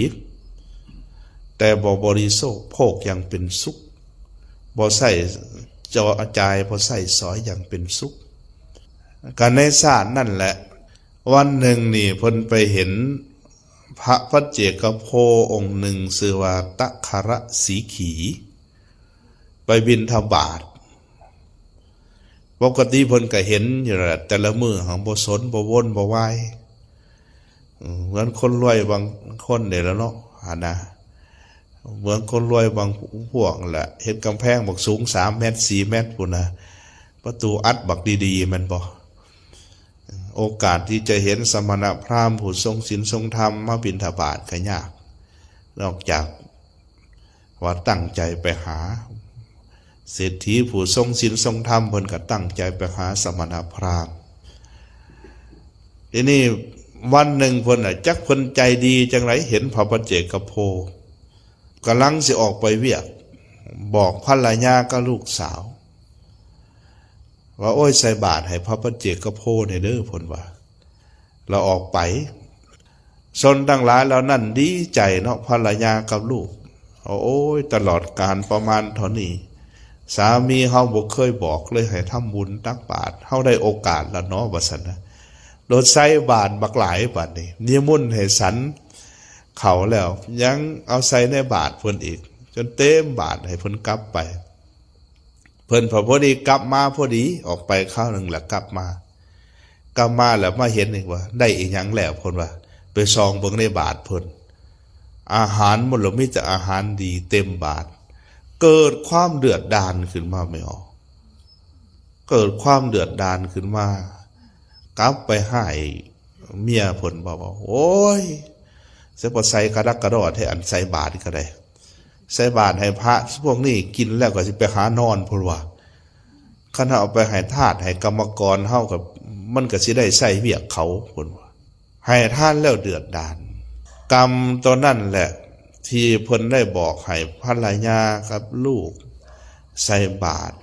Speaker 1: แต่บ่บริโภคโภคอย่างเป็นสุขบ่ใส่จออาจายบ่ใส่สอยอย่างเป็นสุขการในศาสตร์นั่นแหละวันหนึ่งนี่เพิ่นไปเห็นพระปัจเจกโพองค์หนึ่งชื่อว่าตะคระสีขีไปบิณฑบาตปกติเพิ่นก็เห็นอยู่แหละแต่ละมื้อของบ่สนบ่วนบ่ไหวเหมือนคนรวยบางคนนี่แหละเนาะนะเหมือนคนรวยบางพวกแหละเฮ็ดกำแพงบักสูง3 เมตร4 เมตรพุ่นนะประตูอัดบักดีๆมันบ่โอกาสที่จะเห็นสมณพราหมณ์ผู้ทรงศีลทรงธรรมมาบิณฑบาตก็ยากนอกจากว่าตั้งใจไปหาเศรษฐีผู้ทรงศีลทรงธรรมเพิ่นก็ตั้งใจไปหาสมณพราหมณ์ทีนี้วันหนึ่งเพิ่นจักเพิ่นใจดีจังไรเห็นพระปัจเจกโพกำลังสิออกไปเวียกบอกภรรยากับลูกสาวว่าโอ้ยใส่บาตรให้พระปัจเจกโพในเด้อเพิ่นว่าเราออกไปชนทั้งหลายแล้วนั่นดีใจเนาะภรรยากับลูกโอ้ยตลอดการประมาณเท่านี้สามีเฮาบ่เคยบอกเลยให้ทำบุญตักบาตรเฮาได้โอกาสแล้วเนาะว่าซั่นนะโดนใส่บาตรบักหลายบาดนี้นิมนต์ให้สันเขาแล้วยังเอาใส่ในบาตรเพิ่นอีกจนเต็มบาตรให้เพิ่นกลับไปเพิ่นพอดีกลับมาพอดีออกไปข้าวหนึ่งแล้วกลับมาแล้วมาเห็นอีกว่าได้อีกหยังแล้วเพิ่นว่าไปซองเบิ่งในบาตรเพิ่นอาหารมันมีแต่อาหารดีเต็มบาตรเกิดความเดือดดาลขึ้นมาไม่ออกเกิดความเดือดดาลขึ้นมากลับไปให้เมียเพิ่นบอกว่าโอ้ยเสียบ่ใส่กระดักกระดอดให้อันใส่บาตรก็ได้ใส่บาตรให้พระพวกนี้กินแล้วก็สิไปหานอนพุ่นว่าคันเอาไปให้ทาสให้กรรมกรเฮากับมันก็สิได้ใส่เวียกเขาพุ่นว่าให้ทานแล้วเดือดดาลกรรมตัวนั่นแหละที่เพิ่นได้บอกให้ภรรยากับลูกใส่บาตร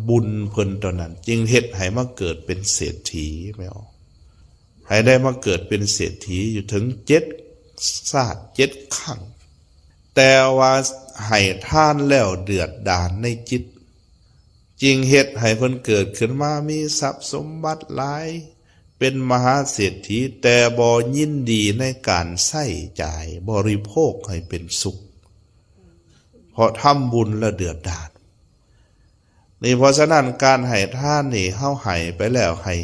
Speaker 1: บุญเพิ่นตัวนั้นจึงเฮ็ดให้มาเกิดเป็นเศรษฐีไม่ออกให้ได้มาเกิดเป็นเศรษฐีอยู่ถึง7 ศาสตร์7 ครั้งแต่ว่าให้ทานแล้วเดือดดาลในจิตจึงเฮ็ดให้เพิ่นเกิดขึ้นมามีทรัพย์สมบัติหลาย เป็นมหาเศรษฐีแต่บ่ยินดีในการใช้จ่ายบริโภคให้เป็นสุขเพราะทำบุญแล้วเดือดดาลนี่เพราะฉะนั้นการให้ทานนี่เฮาให้ไปแล้วให้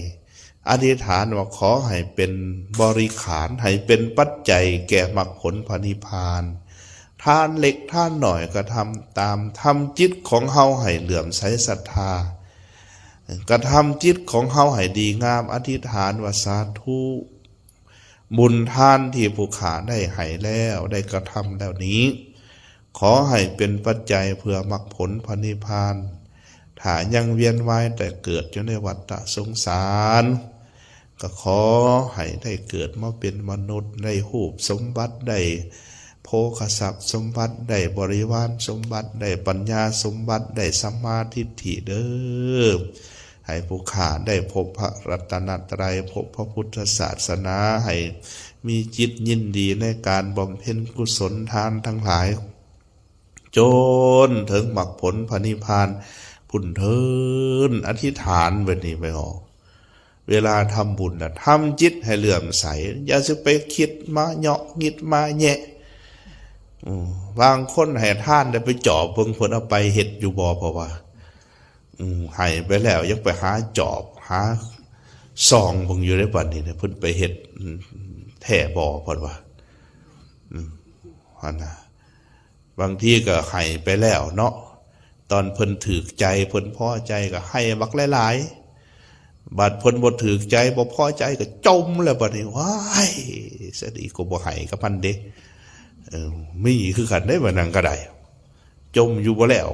Speaker 1: อธิษฐานว่าขอให้เป็นบริขารให้เป็นปัจจัยแก่มรรคผลพระนิพพานทานเล็กทานหน่อยก็ทำตามทำจิตของเฮาให้เหลื่อมใสศรัทธากระทำจิตของเฮาให้ดีงามอธิษฐานว่าสาธุบุญทานที่ผู้ข้าได้ให้แล้วได้กระทำแล้วนี้ขอให้เป็นปัจจัยเพื่อมรรคผลพระนิพพานถ้ายังเวียนว่ายแต่เกิดอยู่ในวัฏสงสารก็ขอให้ได้เกิดมาเป็นมนุษย์ได้รูปสมบัติได้โภคทรัพย์สมบัติได้บริวารสมบัติได้ปัญญาสมบัติได้สัมมาทิฏฐิเด้อให้ผู้ข้าได้พบพระรัตนตรัยพบพระพุทธศาสนาให้มีจิตยินดีในการบำเพ็ญกุศลทานทั้งหลายจนถึงมรรคผลพระนิพพานพุ่นเทินอธิษฐานแบบนี้ไปออกเวลาทำบุญนะทำจิตให้เหลื่อมใสอย่าจะไปคิดมาเหาะงิดมาแยะบางคนให้ท่านได้ไปจอบเพิ่งเพิ่นเอาไปเฮ็ดอยู่บ่เพราะว่าให้ไปแล้วยังไปหาจอบหาซองเพิ่งอยู่ในบัดนี้เพิ่นไปเฮ็ดแท้บ่เพิ่นว่านะบางทีก็ให้ไปแล้วเนาะตอนเพิ่นถือใจเพิ่นพอใจก็ให้บักหลายๆบัดเพิ่นบ่ถือใจบ่พอใจก็จมแล้วบัดนี้ว้ายสดีก็บ่ให้กับมันเด้มีคือกันได้บ่นั่นก็ได้จมอยู่บ่แล้ว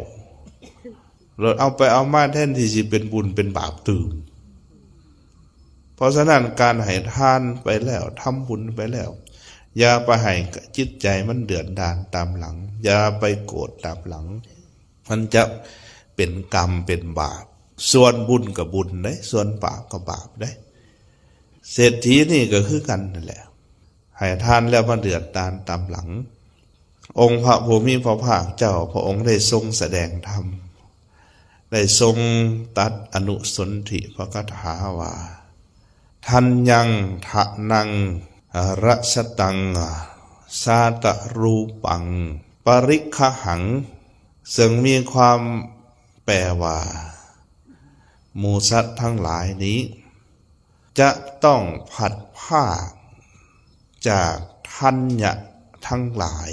Speaker 1: เราเอาไปเอามาแทนที่สิเป็นบุญเป็นบาปตื่มเพราะฉะนั้นการให้ทานไปแล้วทำบุญไปแล้วอย่าไปให้จิตใจมันเดือดดาลตามหลังอย่าไปโกรธตามหลังมันจะเป็นกรรมเป็นบาปส่วนบุญกับบุญได้ส่วนบาปกับบาปได้เศรษฐีนี่ก็คือกันนั่นแหละให้ทานแล้วมันเดือดดาลตามหลังองค์พระผู้มีพระภาคเจ้าพระองค์ได้ทรงแสดงธรรมได้ทรงตัดอนุสนธิพระคาถาว่าทันยังทะนังรัชตังสาตรูปังปริคหังซึ่งมีความแปลว่าหมู่สัตว์ทั้งหลายนี้จะต้องผัดผ้าจากธัญญะทั้งหลาย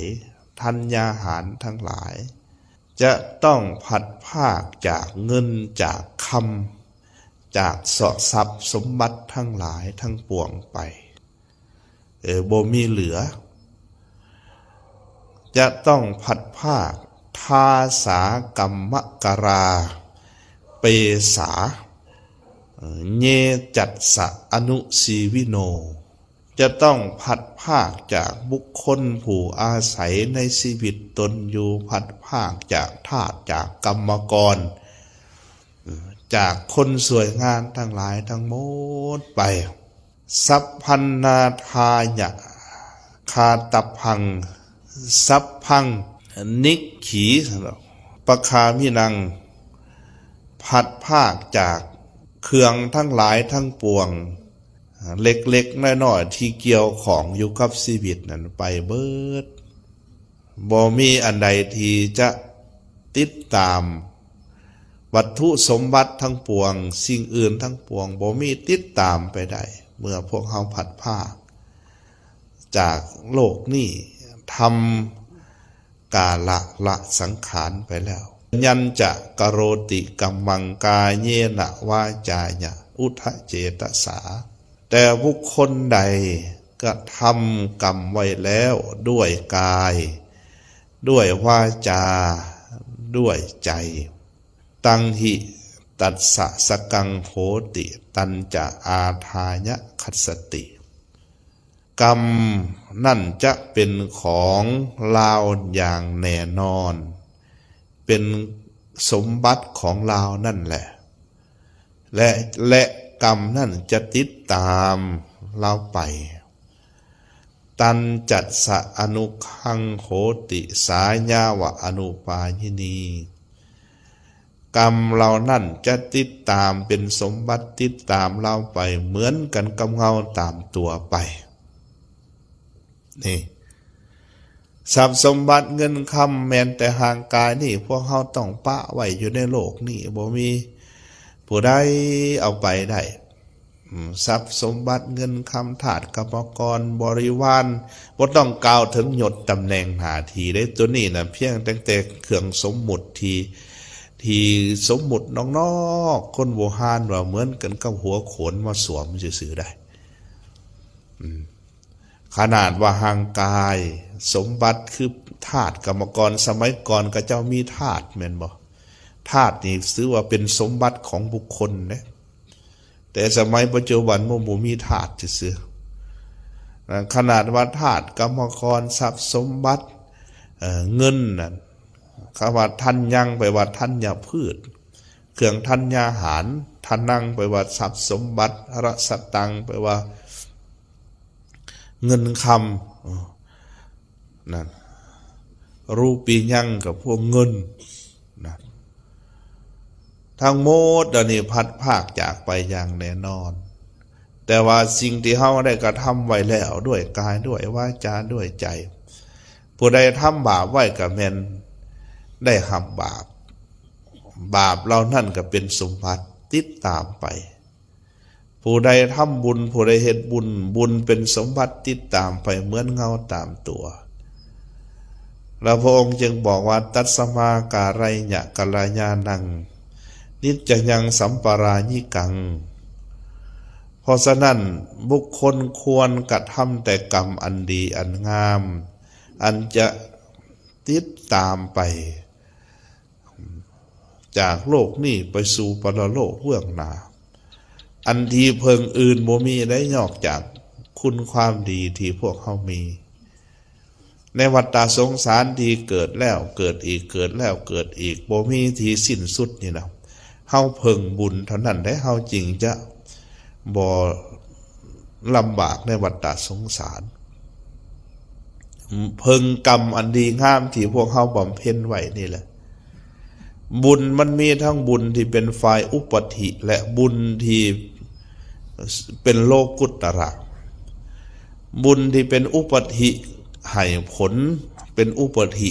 Speaker 1: ธัญญาหารทั้งหลายจะต้องผัดผ้าจากเงินจากคำจากเสาะทรัพย์สมบัติทั้งหลายทั้งปวงไปบ่มีเหลือจะต้องผัดผ้าทาสากรรมกราเปสาเยจัตสะอนุสีวิโนจะต้องผัดภาคจากบุคคลผู้อาศัยในชีวิตตนอยู่ผัดภาคจากทาสจากกรรมกรจากคนสวยงามทั้งหลายทั้งหมดไปสัพพันนาทายะคาตพังสัพพังนิขีปคามินังผัดภาคจากเครื่องทั้งหลายทั้งปวงเล็กๆน้อยๆที่เกี่ยวของอยู่กับชีวิตนั้นไปเบิดบ่มีอันใดที่จะติดตามวัตถุสมบัติทั้งปวงสิ่งอื่นทั้งปวงบ่มีติดตามไปได้เมื่อพวกเขาผัดผ้าจากโลกนี้ทำกาละสังขารไปแล้วยันจะกโรติกัมมังกายเยนะวาจายะอุทะเจตสาแต่บุคคลใดกระทำกรรมไว้แล้วด้วยกายด้วยวาจาด้วยใจตังหิตัสสะสกังโหติตันจะอาทายะคัสสติกรรมนั่นจะเป็นของลาวอย่างแน่นอนเป็นสมบัติของลาวนั่นแหละและกรรมนั่นจะติดตามเราไปตันจัตสะอนุคังโหติสายาวะอนุปายินี กรรมเรานั่นจะติดตามเป็นสมบัติติดตามเราไปเหมือนกันกับเงาตามตัวไปนี่ทรัพย์สมบัติเงินคำแม้นแต่ห่างกายนี่พวกเขาต้องปะไว้อยู่ในโลกนี่บ่มีผู้ใดเอาไปได้ทรัพย์สมบัติเงินคำถาดกรรมกรบริวารบ่ต้องกล่าวถึงยศตำแหน่งหน้าที่ได้ตัวนี้นะเพียงแต่เครื่องสมมุติที่สมมุตินอกๆคนโบราณว่าเหมือนกันกับหัวโขนมาสวมซื่อๆได้ขนาดว่าห่างกายสมบัติคือทาสกรรมกรสมัยก่อนก็เจ้ามีทาสแม่นบ่ทาสนี่ถือว่าเป็นสมบัติของบุคคลนะแต่สมัยปัจจุบันบ่มีทาสซื่อขนาดว่าทาสกรรมกรทรัพย์สมบัติเงินน่ะคำว่าทันยังไปว่าทันยาพืชเครื่องทันยาหารทันนั่งไปว่าทรัพย์สมบัติระสตังไปว่าเงินคำนั่นรูปียังกับพวกเงินนั่นทั้งหมดอันนี้พัดภาคจากไปอย่างแน่นอนแต่ว่าสิ่งที่เฮาได้กระทำไว้แล้วด้วยกายด้วยวาจาด้วยใจผู้ใดทำบาปไว้ก็แม่นได้หับบาปเรานั่นก็เป็นสมบัติติดตามไปผู้ใดทำบุญผู้ใดเฮ็ดบุญเป็นสมบัติติดตามไปเหมือนเงาตามตัวแล้วพระองค์จึงบอกว่าตัสมาการัยญะกัลยาณังนิจจยังสัมปรายิกังเพราะฉะนั้นบุคคลควรกระทำแต่กรรมอันดีอันงามอันจะติดตามไปจากโลกนี้ไปสู่ปรโลกเบื้องหน้าอันที่เพิงอื่นบ่มีได้นอกจากคุณความดีที่พวกเขามีในวัฏฏะสงสารที่เกิดแล้วเกิดอีกเกิดแล้วเกิดอีกบ่มีที่สิ้นสุดนี่นะเฮาเพิงบุญเท่านั้นได้เฮาจริงจะบ่ลำบากในวัฏฏะสงสารเพิงกรรมอันดีงามที่พวกเฮาบำเพ็ญไว้นี่แหละบุญมันมีทั้งบุญที่เป็นฝ่ายอุปธิและบุญที่เป็นโลกุตระบุญที่เป็นอุปธิให้ผลเป็นอุปธิ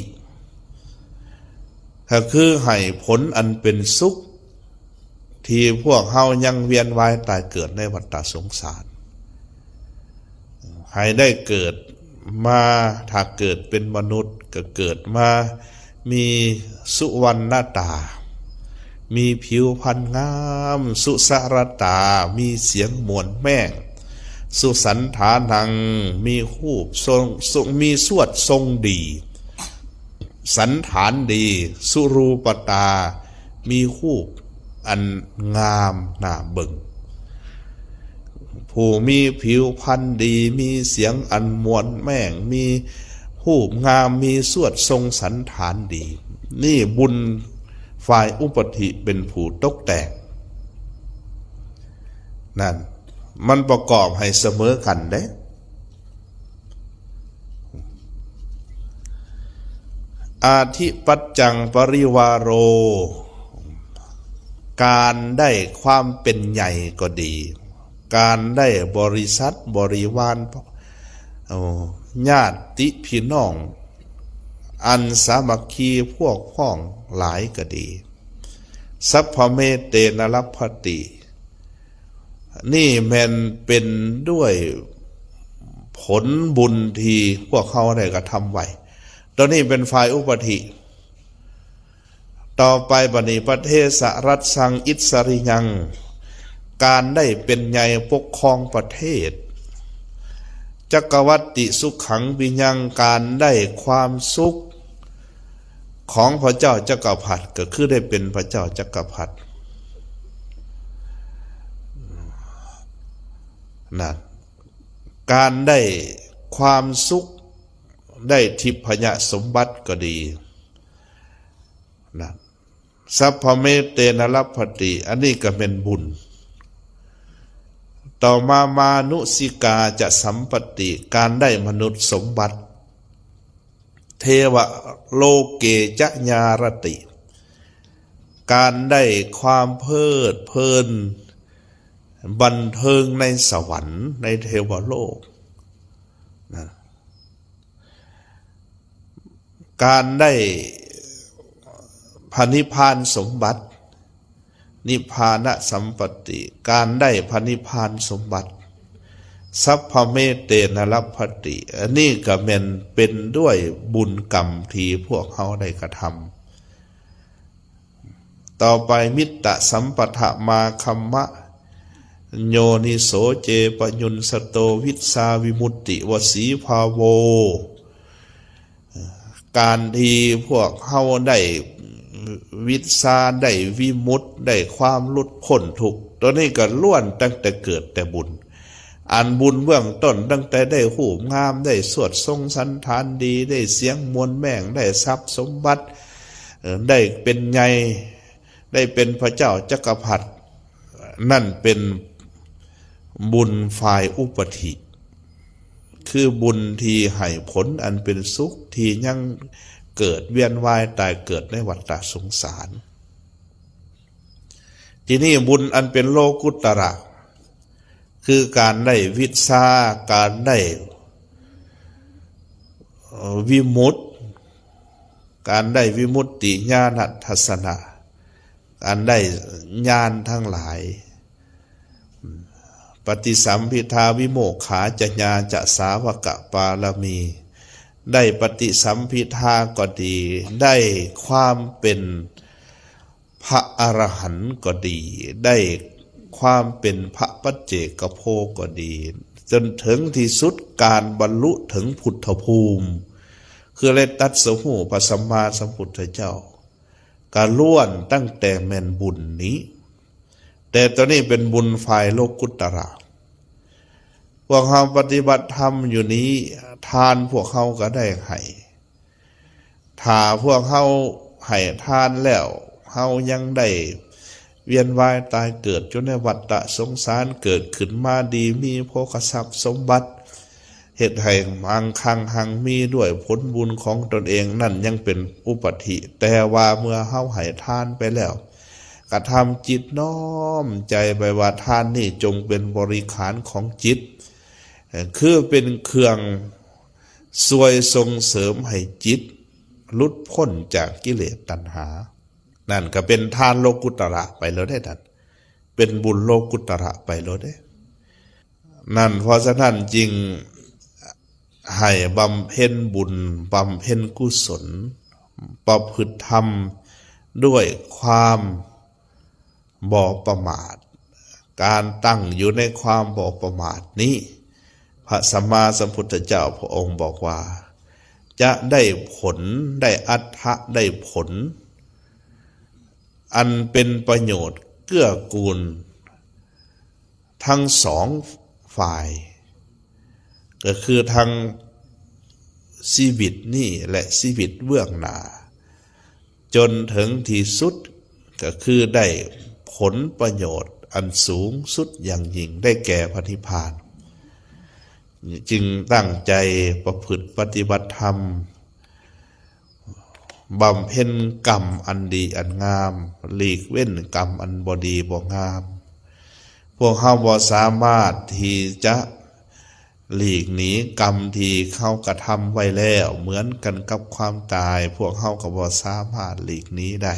Speaker 1: ก็คือให้ผลอันเป็นสุขที่พวกเฮายังเวียนว่ายตายเกิดในวัฏฏะสงสารให้ได้เกิดมาถ้าเกิดเป็นมนุษย์ก็เกิดมามีสุวรรณตามีผิวพรรณงามสุสรตามีเสียงมวลแม่งสุสันฐานังมีรูปทรงมีสวดทรงดีสันฐานดีสุรูปตามีรูปอันงามน่าเบิ่งผู้มีผิวพรรณดีมีเสียงอันมวลแม่งมีรูปงามมีสวดทรงสันฐานดีนี่บุญฝ่ายอุปธิเป็นผู้ตกแต่งนั่นมันประกอบให้เสมอกันเด้อาทิปัจจังปริวารโรการได้ความเป็นใหญ่ก็ดีการได้บริษัทบริวารญาติพี่น้องอันสามัคคีพวกพ้องหลายก็ดีสัพพเมเตนะลัพพตินี่แม่นเป็นด้วยผลบุญที่พวกเขาได้กระทำไว้ตอนนี้เป็นฝ่ายอุปธิต่อไปบัดนี้ประเทศรัฐสังอิสริยังการได้เป็นใหญ่ปกครองประเทศจักรวัติสุขขังวิญญังการได้ความสุขของพระเจ้าจักรพรรดิก็คือได้เป็นพระเจ้าจักรพรรดินั่นการได้ความสุขได้ทิพยสมบัติก็ดีนั่นสัพพเมเตนะลัพพติอันนี้ก็เป็นบุญต่อมามานุสิกาจะสัมปติการได้มนุษย์สมบัติเทวโลเกจญารติ การได้ความเพลิดเพลินบันเทิงในสวรรค์ในเทวโลกนะการได้พระนิพพานสมบัตินิพพานสัมปติการได้พระนิพพานสมบัติสัพพเมเตนะรัพพติอันนี้ก็เป็นด้วยบุญกรรมที่พวกเขาได้กระทำต่อไปมิตตสัมปทะมาคัมมะโยนิโสเจปยุนสโตวิสาวิมุตติวสีภาโวการที่พวกเขาได้วิสาได้วิมุตติได้ความหลุดพ้นทุกข์ตัวนี้ก็ล้วนตั้งแต่เกิดแต่บุญอันบุญเบื้องต้นตั้งแต่ได้หูปงามได้สวดทรงสันฐานดีได้เสียงมวลแม่งได้ทรัพย์สมบัติได้เป็นไงได้เป็นพระเจ้าจักรพรรดินั่นเป็นบุญฝ่ายอุปธิคือบุญที่ให้ผลอันเป็นสุขที่ยังเกิดเวียนว่ายตายเกิดในวัฏสงสารทีนี้บุญอันเป็นโลกุตระคือการได้วิชาการได้วิมุตติการได้วิมุตติญาณทัศนะการได้ญาณทั้งหลายปฏิสัมภิทาวิโมกขาจะญาจะสาวกปารมีได้ปฏิสัมภิทาก็ดีได้ความเป็นพระอรหันต์ก็ดีได้ความเป็นพระปัจเจกโพก็ดีจนถึงที่สุดการบรรลุถึงพุทธภูมิคือเลยตัดสหูพระสัมมาสัมพุทธเจ้าการล้วนตั้งแต่แม่นบุญนี้แต่ตอนนี้เป็นบุญฝ่ายโลกุตระพวกเขาปฏิบัติธรรมอยู่นี้ทานพวกเขาก็ได้ให้ถ้าพวกเขาให้ทานแล้วเขายังได้เวียนว่ายตายเกิดจนในวัฏสงสารเกิดขึ้นมาดีมีโภคทรัพย์สมบัติเหตุให้มังคังหังมีด้วยผลบุญของตนเองนั่นยังเป็นอุปธิแต่ว่าเมื่อเขาให้ทานไปแล้วกระทำจิตน้อมใจไปว่าทานนี่จงเป็นบริขารของจิตคือเป็นเครื่องช่วยส่งเสริมให้จิตหลุดพ้นจากกิเลสตัณหานั่นก็เป็นทานโลกุตระไปแล้วได้นั่นเป็นบุญโลกุตระไปแล้วได้นั่นเพราะฉะนั้นจริงให้บำเพ็ญบุญบำเพ็ญกุศลประพฤติธรรมด้วยความบ่ประมาทการตั้งอยู่ในความบ่ประมาทนี้พระสัมมาสัมพุทธเจ้าพระองค์บอกว่าจะได้ผลได้อัตถะได้ผลอันเป็นประโยชน์เกื้อกูลทั้งสองฝ่ายก็คือทั้งชีวิตนี่และชีวิตเบื้องหน้าจนถึงที่สุดก็คือได้ผลประโยชน์อันสูงสุดอย่างยิ่งได้แก่พระนิพพานจึงตั้งใจประพฤติปฏิบัติธรรมบำเพ็ญกรรมอันดีอันงามหลีกเว้นกรรมอันบ่ดีบ่งามพวกเขาบ่สามารถที่จะหลีกหนีกรรมที่เขากระทำไว้แล้วเหมือนกันกับความตายพวกเขาก็บ่สามารถหลีกหนีได้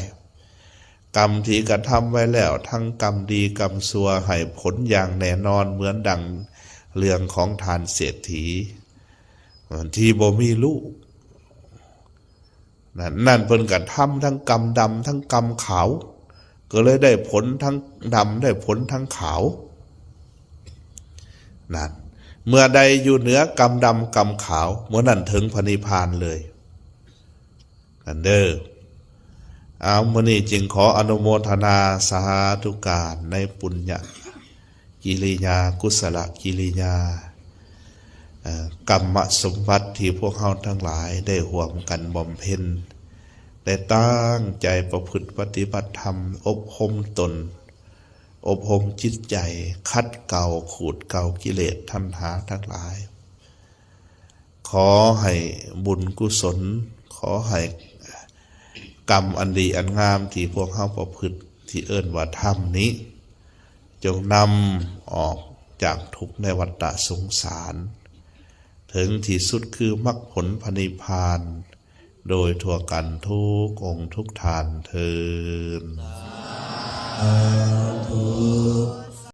Speaker 1: กรรมที่กระทำไว้แล้วทั้งกรรมดีกรรมชั่วให้ผลอย่างแน่นอนเหมือนดังเรื่องของทานเศรษฐีที่บ่มีลูกนั่นเพิ่นก็ทำทั้งกรรมดำทั้งกรรมขาวก็เลยได้ผลทั้งดำได้ผลทั้งขาวนั่นเมื่อใดอยู่เหนือกรรมดำกรรมขาวเมื่อนั้นถึงพระนิพพานเลยกันเด้อเอามื้อนี้จึงขออนุโมทนาสาธุการในปุญญกิริยากุศลกิริยากรรมสมบัติที่พวกเราทั้งหลายได้ร่วมกันบำเพ็ญได้ตั้งใจประพฤติปฏิบัติธรรมอบรมตนอบรมจิตใจคัดเก่าขูดเก่ากิเลสทัณหาทั้งหลายขอให้บุญกุศลขอให้ กรรมอันดีอันงามที่พวกเขาประพฤติที่เอิ้นว่าธรรมนี้จงนำออกจากทุกข์ในวัฏสงสารถึงที่สุดคือมรรคผลพระนิพพานโดยทั่วกันทุกองค์ทุกทานเทอญ